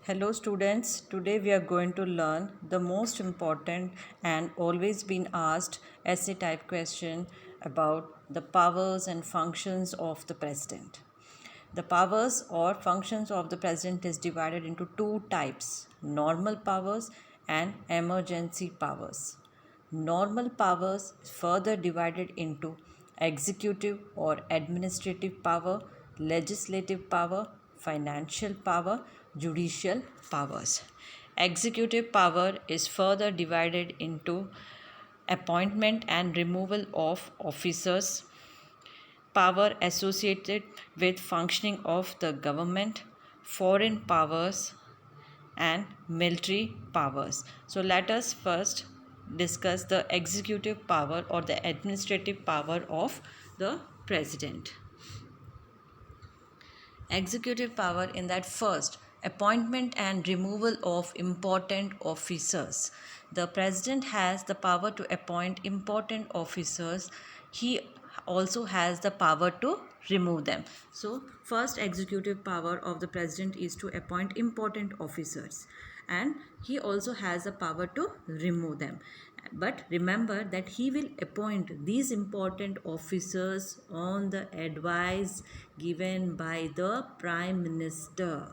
Hello students, today we are going to learn the most important and always been asked essay type question about the powers and functions of the president. The powers or functions of the president is divided into two types, normal powers and emergency powers. Normal powers is further divided into executive or administrative power, legislative power, financial power, judicial powers. Executive power is further divided into appointment and removal of officers, power associated with functioning of the government, foreign powers, and military powers. So let us first discuss the executive power or the administrative power of the president. Executive power in that first appointment and removal of important officers. The president has the power to appoint important officers. He also has the power to remove them. So first executive power of the president is to appoint important officers, and he also has the power to remove them. But remember that he will appoint these important officers on the advice given by the prime minister.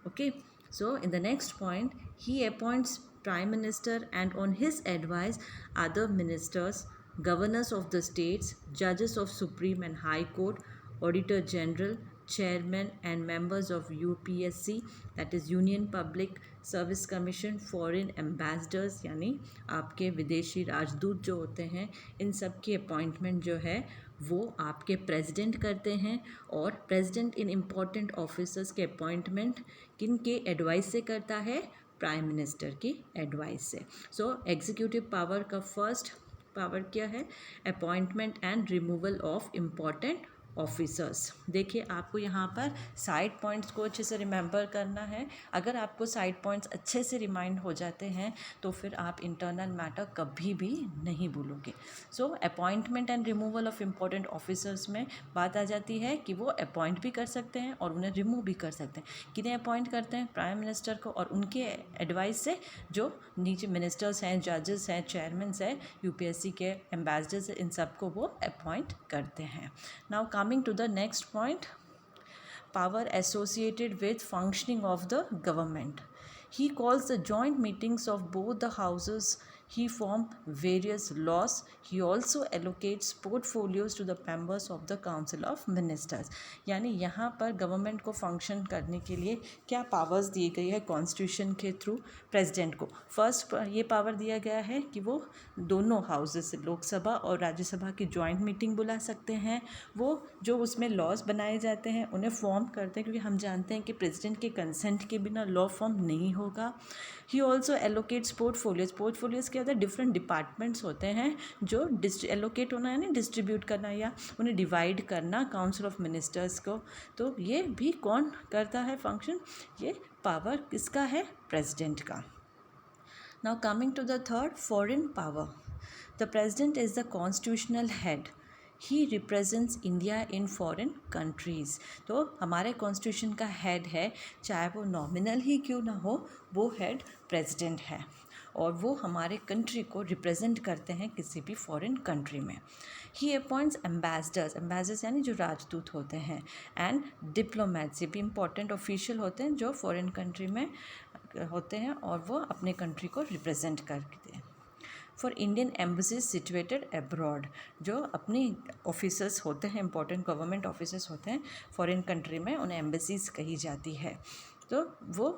Okay, so in the next point, he appoints prime minister, and on his advice, other ministers, governors of the states, judges of Supreme and High Court, Auditor General, chairman and members of UPSC, that is union public service commission, foreign ambassadors यानी आपके विदेशी राजदूत जो होते हैं, इन सब की appointment जो है वो आपके प्रेसिडेंट करते हैं. और प्रेसिडेंट इन इम्पॉर्टेंट ऑफिसर्स के अपॉइंटमेंट किन के एडवाइस से करता है? प्राइम मिनिस्टर की एडवाइस से. सो एग्जीक्यूटिव पावर का फर्स्ट पावर क्या है? Appointment and removal of important officers. देखिए, आपको यहाँ पर साइड पॉइंट्स को अच्छे से रिमेंबर करना है. अगर आपको साइड पॉइंट्स अच्छे से रिमाइंड हो जाते हैं तो फिर आप इंटरनल मैटर कभी भी नहीं भूलोगे. So appointment and removal of important officers में बात आ जाती है कि वो अपॉइंट भी कर सकते हैं और उन्हें रिमूव भी कर सकते हैं. किन्हें अपॉइंट करते हैं? प्राइम मिनिस्टर को, और उनके एडवाइस से जो नीचे मिनिस्टर्स हैं, जजेस हैं, चेयरमैन्स हैं, यूपीएससी के एम्बेसडर्स, इन सबको वो अपॉइंट करते हैं. Now coming to the next point, power associated with functioning of the government. He calls the joint meetings of both the houses. He forms various laws. He also allocates portfolios to the members of the council of ministers. यानी यहाँ पर government को function करने के लिए क्या powers दी गई है कॉन्स्टिट्यूशन के थ्रू प्रेसिडेंट को? फर्स्ट ये पावर दिया गया है कि वो दोनों हाउसेस, लोकसभा और राज्यसभा की जॉइंट मीटिंग बुला सकते हैं. वो जो उसमें लॉज बनाए जाते हैं उन्हें फॉर्म करते हैं, क्योंकि हम जानते हैं कि प्रेसिडेंट के कंसेंट के बिना लॉ फॉर्म नहीं होगा. He also allocates portfolios. Portfolios क्या होता है? डिफरेंट डिपार्टमेंट्स होते हैं जो एलोकेट होना यानी डिस्ट्रीब्यूट करना या उन्हें डिवाइड करना काउंसिल ऑफ मिनिस्टर्स को. तो ये भी कौन करता है फंक्शन? ये पावर किसका है? प्रेसिडेंट का. Now coming to the third, foreign power. The president is the constitutional head. He represents India in foreign countries. तो हमारे कॉन्स्टिट्यूशन का हेड है, चाहे वो नॉमिनल ही क्यों ना हो, वो हेड प्रेसिडेंट है और वो हमारे कंट्री को रिप्रेजेंट करते हैं किसी भी फॉरेन कंट्री में. ही अपॉइंट्स एम्बेसडर्स. एम्बेसडर्स यानी जो राजदूत होते हैं, एंड डिप्लोमेट्स, ये भी इंपॉर्टेंट ऑफिशियल होते हैं जो फॉरेन कंट्री में होते हैं और वो अपने कंट्री को रिप्रेजेंट करते हैं. For Indian embassies situated abroad, जो अपनी ऑफिसर्स होते हैं, इंपॉर्टेंट गवर्नमेंट ऑफिसर्स होते हैं फॉरेन कंट्री में, उन्हें एम्बेसीज कही जाती है. तो वो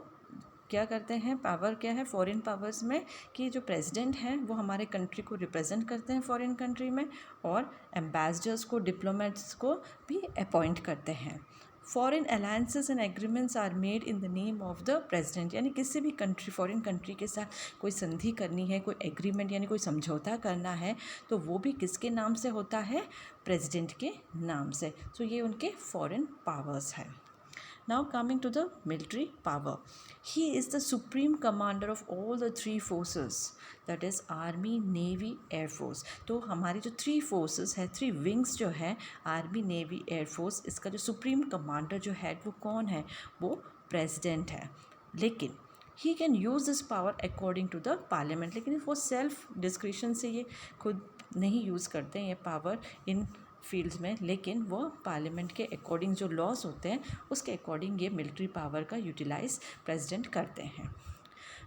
क्या करते हैं? पावर क्या है फॉरेन पावर्स में? कि जो प्रेसिडेंट हैं वो हमारे कंट्री को रिप्रेजेंट करते हैं फॉरेन कंट्री में, और एम्बेसडर्स को, डिप्लोमेट्स को भी अपॉइंट करते हैं. Foreign alliances and agreements are made in the name of the president. यानी किसी भी कंट्री, फॉरेन कंट्री के साथ कोई संधि करनी है, कोई एग्रीमेंट यानी कोई समझौता करना है, तो वो भी किसके नाम से होता है? प्रेसिडेंट के नाम से. सो ये उनके फॉरेन पावर्स हैं. Now coming to the military power. He is the supreme commander of all the three forces, that is army, navy, air force. तो हमारी जो थ्री फोर्सेस है, थ्री विंग्स जो है, आर्मी, नेवी, एयर फोर्स, इसका जो supreme commander जो है वो कौन है? वो प्रेसिडेंट है. लेकिन he can use this power according to the parliament, लेकिन वो सेल्फ डिस्क्रिशन से ये खुद नहीं यूज़ करते हैं ये पावर इन फील्ड्स में, लेकिन वो पार्लियामेंट के अकॉर्डिंग जो लॉज होते हैं उसके अकॉर्डिंग ये मिलिट्री पावर का यूटिलाइज प्रेसिडेंट करते हैं.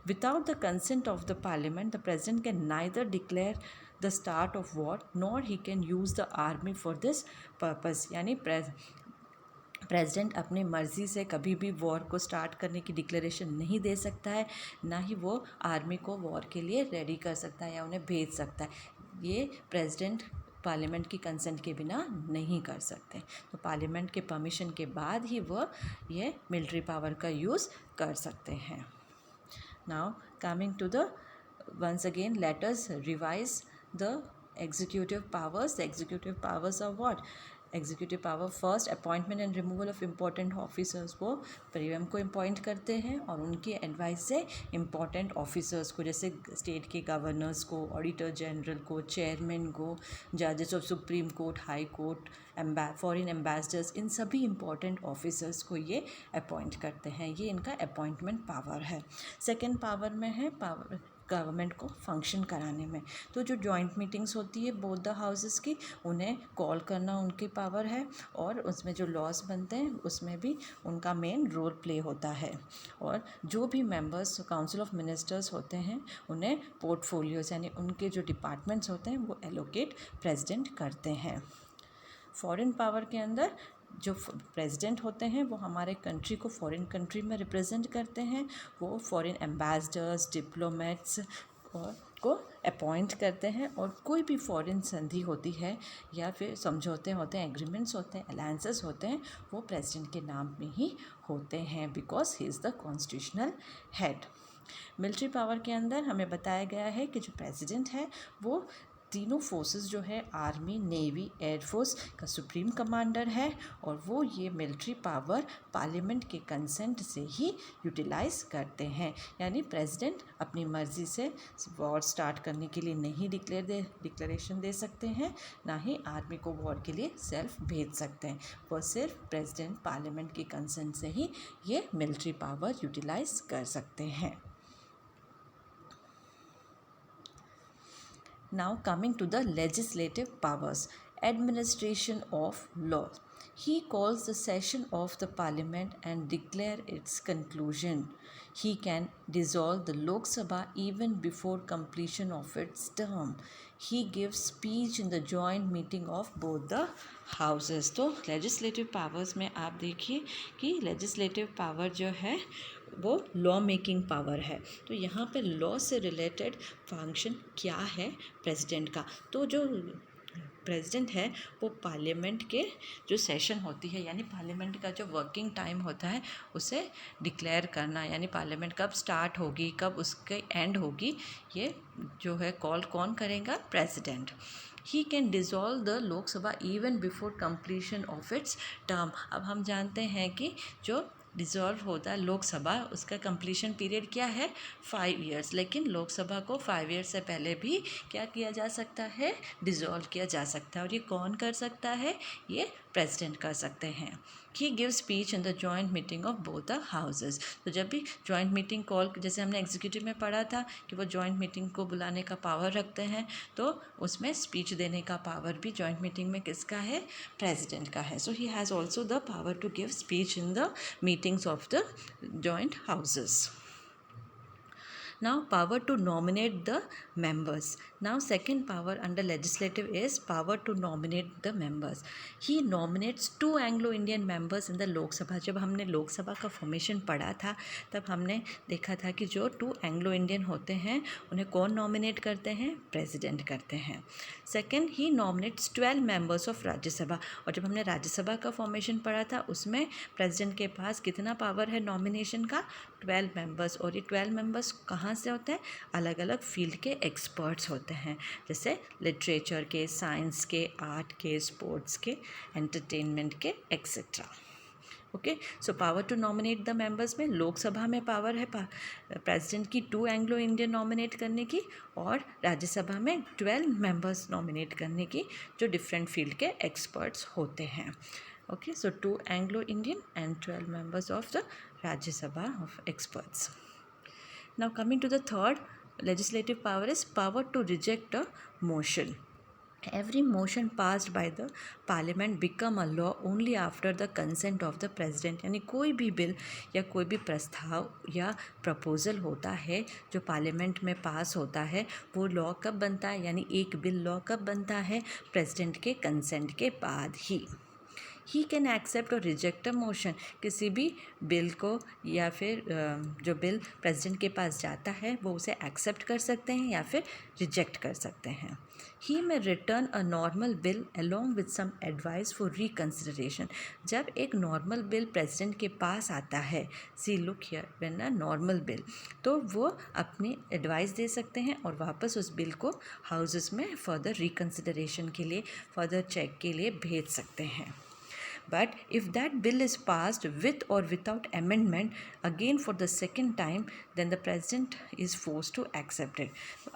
Without the consent of the parliament, the president can neither declare the start of war nor he can use the army for this purpose. यानी president अपनी मर्ज़ी से कभी भी वॉर को स्टार्ट करने की डिक्लेरेशन नहीं दे सकता है, ना ही वो आर्मी को वॉर के लिए रेडी कर सकता है या उन्हें भेज सकता है. ये प्रेसिडेंट पार्लियामेंट की कंसेंट के बिना नहीं कर सकते. तो पार्लियामेंट के परमिशन के बाद ही वह ये मिलिट्री पावर का यूज़ कर सकते हैं. Now coming to the, once again let us revise the executive powers. The executive powers are what? Executive power first appointment and removal of important officers, वो पीएम को अपॉइंट करते हैं और उनकी एडवाइस से इम्पॉर्टेंट ऑफिसर्स को, जैसे state के गवर्नर्स को, ऑडिटर जनरल को, चेयरमैन को, जजेस of supreme court, high court, foreign ambassadors, इन सभी इम्पॉर्टेंट ऑफिसर्स को ये अपॉइंट करते हैं. ये इनका अपॉइंटमेंट पावर है. सेकेंड पावर में है पावर गवर्नमेंट को फंक्शन कराने में. तो जो जॉइंट मीटिंग्स होती है बोथ द हाउसेस की, उन्हें कॉल करना उनकी पावर है, और उसमें जो लॉज बनते हैं उसमें भी उनका मेन रोल प्ले होता है. और जो भी मेंबर्स काउंसिल ऑफ मिनिस्टर्स होते हैं उन्हें पोर्टफोलियोज यानी उनके जो डिपार्टमेंट्स होते हैं वो एलोकेट प्रेसिडेंट करते हैं. फॉरेन पावर के अंदर जो प्रेसिडेंट होते हैं वो हमारे कंट्री को फॉरेन कंट्री में रिप्रेजेंट करते हैं. वो फॉरेन एम्बेसडर्स, डिप्लोमेट्स को अपॉइंट करते हैं, और कोई भी फॉरेन संधि होती है या फिर समझौते होते हैं, एग्रीमेंट्स होते हैं, अलायंसेस होते हैं, वो प्रेसिडेंट के नाम में ही होते हैं, because he is the constitutional head. Military power के अंदर हमें बताया गया है कि जो प्रेसिडेंट है वो तीनों फोर्सेस जो है आर्मी, नेवी, एयरफोर्स का सुप्रीम कमांडर है, और वो ये मिलिट्री पावर पार्लियामेंट के कंसेंट से ही यूटिलाइज करते हैं. यानी प्रेसिडेंट अपनी मर्ज़ी से वॉर स्टार्ट करने के लिए नहीं डिक्लेरेशन दे सकते हैं, ना ही आर्मी को वॉर के लिए सेल्फ भेज सकते हैं. वो सिर्फ प्रेसिडेंट पार्लियामेंट के कंसेंट से ही ये मिलिट्री पावर यूटिलाइज कर सकते हैं. Now coming to the legislative powers, administration of law. He calls the session of the parliament and declare its conclusion. He can dissolve the Lok Sabha even before completion of its term. He gives speech in the joint meeting of both the houses. तो legislative powers में आप देखिए कि legislative power जो है वो law making power है. तो यहाँ पे लॉ से रिलेटेड फंक्शन क्या है प्रेसिडेंट का? तो जो प्रेसिडेंट है वो पार्लियामेंट के जो सेशन होती है, यानी पार्लियामेंट का जो वर्किंग टाइम होता है उसे डिक्लेयर करना, यानी पार्लियामेंट कब स्टार्ट होगी, कब उसके एंड होगी, ये जो है कॉल कौन करेगा? President. He can dissolve the Lok Sabha even before completion of its term. अब हम जानते हैं कि जो डिज़ोल्व होता है लोकसभा, उसका कंप्लीशन पीरियड क्या है? 5 ईयर्स. लेकिन लोकसभा को 5 ईयर्स से पहले भी क्या किया जा सकता है? डिज़ोल्व किया जा सकता है. और ये कौन कर सकता है? ये प्रेसिडेंट कर सकते हैं. He give speech in the joint meeting of both the houses. तो जब भी जॉइंट मीटिंग कॉल, जैसे हमने एग्जीक्यूटिव में पढ़ा था कि वो जॉइंट मीटिंग को बुलाने का पावर रखते हैं, तो उसमें स्पीच देने का पावर भी जॉइंट मीटिंग में किसका है? प्रेसिडेंट का है. So he has also the power to give speech in the meetings of the joint houses. Now power to nominate the members. Now second power under legislative is power to nominate the members. He nominates 2 Anglo-Indian members in the Lok Sabha. जब हमने लोक सभा का formation पढ़ा था तब हमने देखा था कि जो 2 Anglo-Indian होते हैं उन्हें कौन नॉमिनेट करते हैं? प्रेसिडेंट करते हैं. Second, he nominates 12 members of Rajya Sabha. और जब हमने राज्यसभा का फॉर्मेशन पढ़ा था उसमें प्रेसिडेंट के पास कितना पावर है नॉमिनेशन का? 12 मेंबर्स. और ये 12 मेंबर्स कहाँ से होते हैं? अलग अलग फील्ड के एक्सपर्ट्स होते हैं, जैसे लिटरेचर के, साइंस के, आर्ट के, स्पोर्ट्स के, एंटरटेनमेंट के, etcetera. Okay. So power to nominate the members में लोकसभा में पावर है प्रेसिडेंट की 2 एंग्लो इंडियन नॉमिनेट करने की, और राज्यसभा में 12 मेंबर्स नॉमिनेट करने की जो डिफरेंट फील्ड के एक्सपर्ट्स होते हैं. Okay. So 2 Anglo Indian and 12 members of the Rajya Sabha of experts. Now coming to the third legislative power is power to reject a motion. Every motion passed by the parliament become a law only after the consent of the president. यानी कोई भी bill या कोई भी प्रस्ताव या proposal होता है जो पार्लियामेंट में पास होता है, वो लॉ कब बनता है, यानी एक बिल लॉ कब बनता है, प्रेसिडेंट के कंसेंट के बाद ही. ही कैन एक्सेप्ट और रिजेक्ट अ मोशन. किसी भी बिल को या फिर जो बिल प्रेसिडेंट के पास जाता है वो उसे एक्सेप्ट कर सकते हैं या फिर रिजेक्ट कर सकते हैं. He may return a normal bill along with some advice for reconsideration. जब एक नॉर्मल बिल प्रेसिडेंट के पास आता है, see look here, when a normal bill, तो वो अपनी एडवाइस दे सकते हैं और वापस उस बिल को हाउसेस में फर्दर रिकन्सिडरेशन के लिए, फर्दर चेक के लिए भेज सकते हैं. But if that bill is passed with or without amendment again for the second time, then the president is forced to accept it.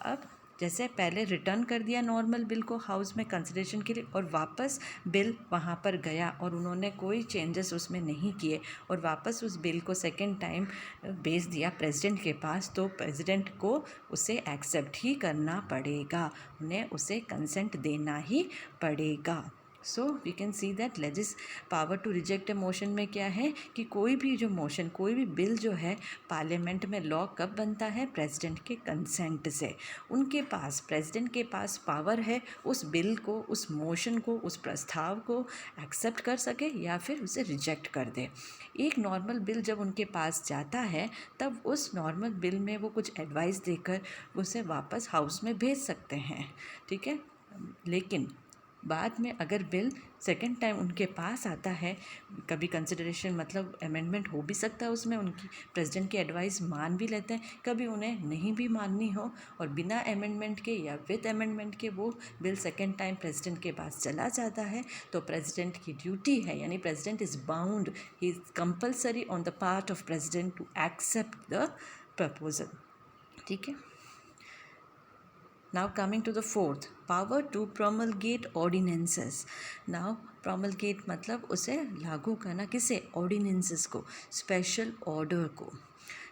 अब जैसे पहले रिटर्न कर दिया नॉर्मल बिल को हाउस में कंसिडरेशन के लिए और वापस बिल वहाँ पर गया और उन्होंने कोई चेंजेस उसमें नहीं किए और वापस उस बिल को सेकेंड टाइम भेज दिया प्रेसिडेंट के पास, तो प्रेसिडेंट को उसे एक्सेप्ट ही करना पड़ेगा, उन्हें उसे कंसेंट देना ही पड़ेगा. So we can see that legis power to reject a motion में क्या है कि कोई भी जो मोशन, कोई भी बिल जो है पार्लियामेंट में लॉ कब बनता है, प्रेसिडेंट के कंसेंट से. उनके पास, प्रेसिडेंट के पास पावर है उस बिल को, उस मोशन को, उस प्रस्ताव को एक्सेप्ट कर सके या फिर उसे रिजेक्ट कर दे. एक नॉर्मल बिल जब उनके पास जाता है तब उस नॉर्मल बिल में वो कुछ एडवाइस देकर उसे वापस हाउस में भेज सकते हैं, ठीक है. लेकिन बाद में अगर बिल सेकेंड टाइम उनके पास आता है, कभी कंसिडरेशन मतलब अमेंडमेंट हो भी सकता है उसमें, उनकी प्रेसिडेंट की एडवाइस मान भी लेते हैं, कभी उन्हें नहीं भी माननी हो और बिना अमेंडमेंट के या विद अमेंडमेंट के वो बिल सेकेंड टाइम प्रेसिडेंट के पास चला जाता है, तो प्रेसिडेंट की ड्यूटी है, यानी president is bound, he is compulsory on the part of president to accept the proposal, ठीक है. Now coming to the fourth, power to promulgate ordinances. Now promulgate मतलब उसे लागू करना, किसे, ordinances को, special order को.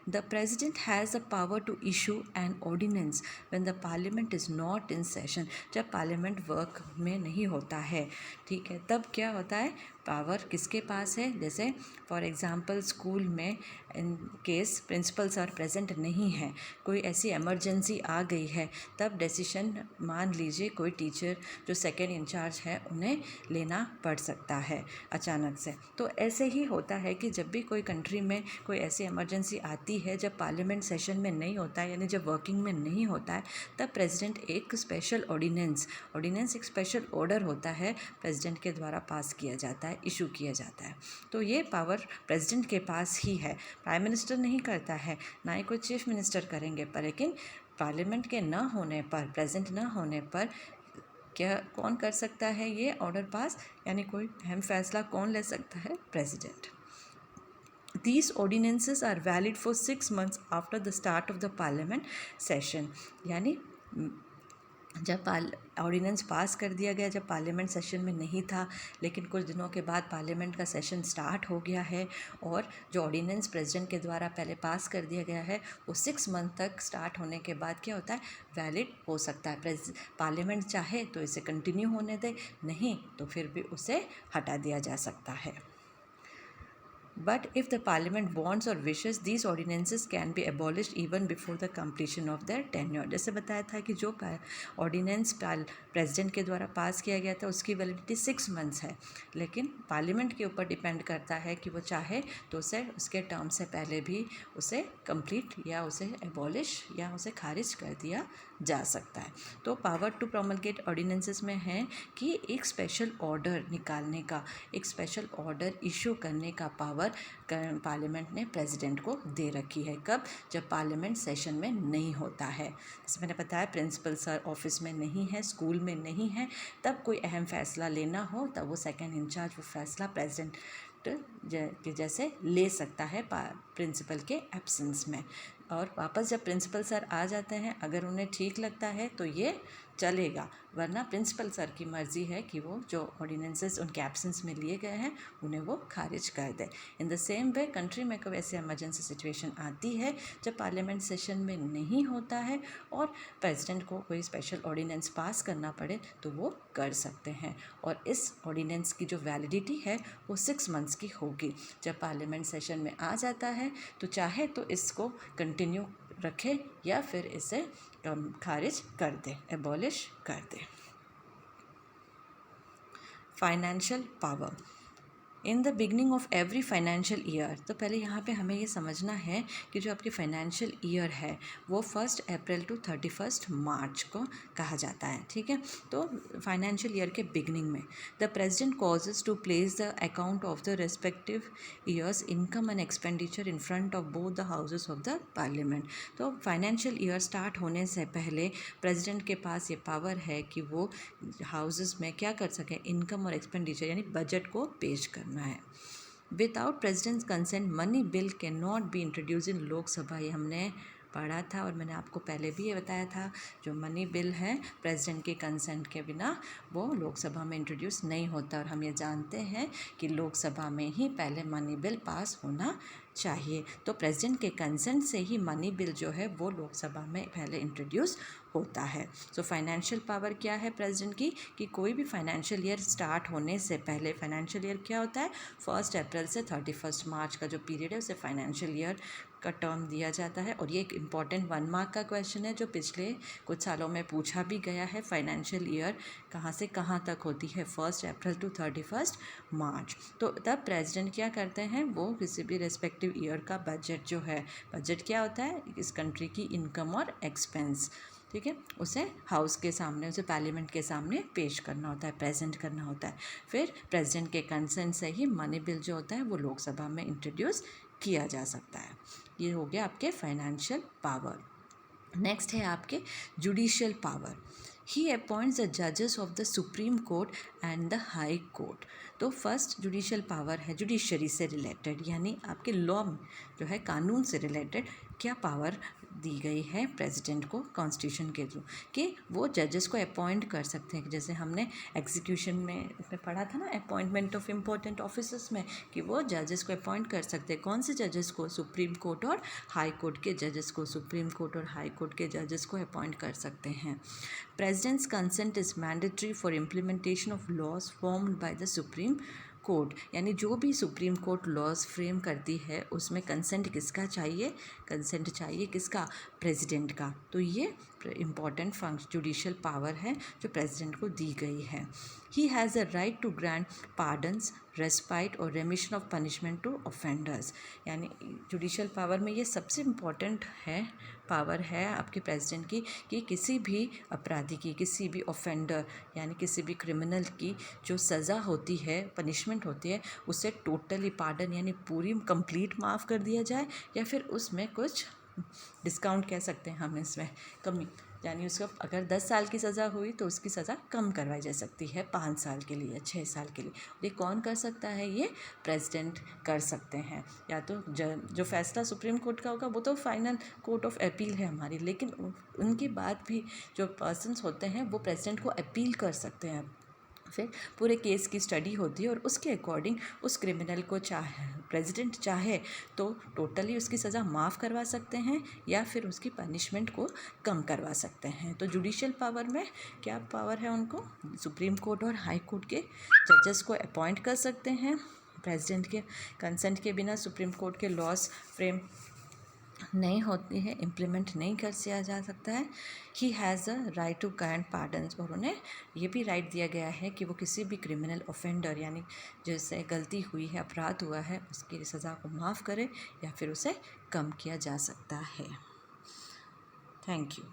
The president has the power to issue an ordinance when the parliament is not in session. जब parliament work में नहीं होता है, ठीक है, तब क्या होता है, पावर किसके पास है. जैसे फॉर एग्ज़ाम्पल स्कूल में in case principal sir present नहीं है, कोई ऐसी इमरजेंसी आ गई है, तब डिसीशन मान लीजिए कोई टीचर जो सेकेंड इंचार्ज है उन्हें लेना पड़ सकता है अचानक से. तो ऐसे ही होता है कि जब भी कोई कंट्री में कोई ऐसी इमरजेंसी आती है जब पार्लियामेंट सेशन में नहीं होता है, यानी जब वर्किंग में नहीं होता है, तब प्रेसिडेंट एक स्पेशल ऑर्डिनेंस एक स्पेशल ऑर्डर होता है प्रेसिडेंट के द्वारा पास किया जाता है, इशू किया जाता है. तो ये पावर प्रेसिडेंट के पास ही है, प्राइम मिनिस्टर नहीं करता है, ना ही कोई चीफ मिनिस्टर करेंगे. पर लेकिन पार्लियामेंट के न होने पर, प्रेजेंट न होने पर क्या कौन कर सकता है ये ऑर्डर पास, यानी कोई अहम फैसला कौन ले सकता है, president. These ordinances are valid for 6 months after the start of the parliament session. यानी जब ऑर्डिनेंस पास कर दिया गया जब पार्लियामेंट सेशन में नहीं था, लेकिन कुछ दिनों के बाद पार्लियामेंट का सेशन स्टार्ट हो गया है और जो ऑर्डिनेंस प्रेसिडेंट के द्वारा पहले पास कर दिया गया है वो 6 मंथ तक स्टार्ट होने के बाद क्या होता है, वैलिड हो सकता है. पार्लियामेंट चाहे तो इसे कंटिन्यू होने दे, नहीं तो फिर भी उसे हटा दिया जा सकता है. But if the parliament wants or wishes, these ordinances can be abolished even before the completion of their tenure. जैसे बताया था कि जो ऑर्डिनेंस प्रेसिडेंट के द्वारा पास किया गया था उसकी वैलिडिटी 6 मंथ्स है, लेकिन पार्लियामेंट के ऊपर डिपेंड करता है कि वो चाहे तो उसे उसके टर्म से पहले भी उसे कंप्लीट या उसे एबॉलिश या उसे खारिज कर दिया जा सकता है. तो पावर टू प्रोमलगेट ऑर्डिनेंसेस में है कि एक स्पेशल ऑर्डर निकालने का, एक स्पेशल ऑर्डर इशू करने का पावर पार्लियामेंट ने प्रेसिडेंट को दे रखी है. कब, जब पार्लियामेंट सेशन में नहीं होता है. जैसे मैंने बताया प्रिंसिपल सर ऑफिस में नहीं है, स्कूल में नहीं है, तब कोई अहम फैसला लेना हो तब वो सेकंड इंचार्ज वो फैसला प्रेसिडेंट कि जैसे ले सकता है प्रिंसिपल के एब्सेंस में। और वापस जब प्रिंसिपल सर आ जाते हैं, अगर उन्हें ठीक लगता है तो ये चलेगा, वरना प्रिंसिपल सर की मर्ज़ी है कि वो जो ऑर्डिनेंसेस उनके एब्सेंस में लिए गए हैं उन्हें वो खारिज कर दे। In the same way country में कोई ऐसी इमरजेंसी सिचुएशन आती है जब पार्लियामेंट सेशन में नहीं होता है और प्रेसिडेंट को कोई स्पेशल ऑर्डिनेंस पास करना पड़े तो वो कर सकते हैं। और इस ऑर्डिनेंस की जो वैलिडिटी है वो 6 मंथ्स की होगी। जब पार्लियामेंट सेशन में आ जाता है तो चाहे तो इसको कंटिन्यू रखे या फिर इसे खारिज कर दे, एबॉलिश कर दे। Financial power in the beginning of every financial year. तो पहले यहाँ पे हमें ये समझना है कि जो आपकी फाइनेंशियल ईयर है वो 1 अप्रैल टू 31 मार्च को कहा जाता है, ठीक है। तो फाइनेंशियल ईयर के बिगनिंग में the president causes to place the account of the respective years income and expenditure in front of both the houses of the parliament. तो फाइनेंशियल ईयर स्टार्ट होने से पहले प्रेसिडेंट के पास ये पावर है कि वो हाउसेस में क्या कर सकें, इनकम और एक्सपेंडिचर यानी बजट को पेश करना है। Without president's consent money bill can not be introduce in Lok Sabha. ये हमने पढ़ा था और मैंने आपको पहले भी ये बताया था, जो मनी बिल है प्रेसिडेंट के कंसेंट के बिना वो लोकसभा में इंट्रोड्यूस नहीं होता। और हम ये जानते हैं कि लोकसभा में ही पहले मनी बिल पास होना चाहिए। तो प्रेसिडेंट के कंसेंट से ही मनी बिल जो है वो लोकसभा में पहले इंट्रोड्यूस होता है। सो फाइनेंशियल पावर क्या है प्रेसिडेंट की, कि कोई भी फाइनेंशियल ईयर स्टार्ट होने से पहले, फाइनेंशियल ईयर क्या होता है, 1 अप्रैल से 31 मार्च का जो पीरियड है उसे फाइनेंशियल ईयर का टर्म दिया जाता है। और ये एक इम्पॉर्टेंट 1 मार्क का क्वेश्चन है जो पिछले कुछ सालों में पूछा भी गया है। फाइनेंशियल ईयर कहाँ से कहाँ तक होती है, 1 अप्रैल टू 31 मार्च। तो तब प्रेसिडेंट क्या करते हैं, वो किसी भी रेस्पेक्टिव ईयर का बजट जो है, बजट क्या होता है, इस कंट्री की इनकम और एक्सपेंस, ठीक है, उसे हाउस के सामने, उसे पार्लियामेंट के सामने पेश करना होता है, प्रेजेंट करना होता है। फिर प्रेसिडेंट के कंसेंट से ही मनी बिल जो होता है वो लोकसभा में इंट्रोड्यूस किया जा सकता है। ये हो गया आपके फाइनेंशियल पावर। नेक्स्ट है आपके judicial power. He appoints the जजेस of the supreme court and the high court. तो फर्स्ट जुडिशियल पावर है जुडिशरी से रिलेटेड, यानी आपके लॉ जो है, कानून से रिलेटेड क्या पावर दी गई है प्रेसिडेंट को कॉन्स्टिट्यूशन के थ्रू, कि वो जजेस को अपॉइंट कर सकते हैं। जैसे हमने एग्जीक्यूशन में इसमें पढ़ा था ना, अपॉइंटमेंट ऑफ इम्पोर्टेंट ऑफिसर्स में, कि वो जजेस को अपॉइंट कर सकते हैं। कौन से जजेस को, सुप्रीम कोर्ट और हाई कोर्ट के जजेस को, सुप्रीम कोर्ट और हाई कोर्ट के जजेस को अपॉइंट कर सकते हैं। President's consent is mandatory for implementation of laws formed by the supreme court, यानी जो भी सुप्रीम कोर्ट लॉज फ्रेम करती है उसमें कंसेंट किसका चाहिए, कंसेंट चाहिए किसका, प्रेसिडेंट का। तो ये इम्पॉर्टेंट जुडिशियल पावर है जो प्रेसिडेंट को दी गई है। He has a right to grant pardons, respite और remission of punishment to offenders. यानी जुडिशियल पावर में ये सबसे इम्पॉर्टेंट है, पावर है आपके प्रेसिडेंट की, कि किसी भी अपराधी की, किसी भी ऑफेंडर यानी किसी भी क्रिमिनल की जो सज़ा होती है, पनिशमेंट होती है, उसे टोटली पार्डन यानी पूरी कंप्लीट माफ़ कर दिया जाए, या फिर उसमें कुछ डिस्काउंट कह सकते हैं हम, इसमें कमी, यानी उसको अगर 10 साल की सज़ा हुई तो उसकी सज़ा कम करवाई जा सकती है 5 साल के लिए, 6 साल के लिए। ये कौन कर सकता है, ये प्रेसिडेंट कर सकते हैं। या तो जो फैसला सुप्रीम कोर्ट का होगा वो तो फाइनल कोर्ट ऑफ अपील है हमारी, लेकिन उनके बाद भी जो पर्सन्स होते हैं वो प्रेसिडेंट को अपील कर सकते हैं। फिर पूरे केस की स्टडी होती है और उसके अकॉर्डिंग उस क्रिमिनल को प्रेसिडेंट चाहे तो टोटली उसकी सज़ा माफ़ करवा सकते हैं या फिर उसकी पनिशमेंट को कम करवा सकते हैं। तो जुडिशियल पावर में क्या पावर है उनको, सुप्रीम कोर्ट और हाई कोर्ट के जजेस को अपॉइंट कर सकते हैं। प्रेसिडेंट के कंसेंट के बिना सुप्रीम कोर्ट के लॉज फ्रेम नहीं होती है, इम्प्लीमेंट नहीं कर किया जा सकता है। He has a right to grant pardons, और उन्हें ये भी राइट दिया गया है कि वो किसी भी क्रिमिनल ऑफेंडर यानी जिससे गलती हुई है, अपराध हुआ है, उसकी सज़ा को माफ़ करे या फिर उसे कम किया जा सकता है। Thank you.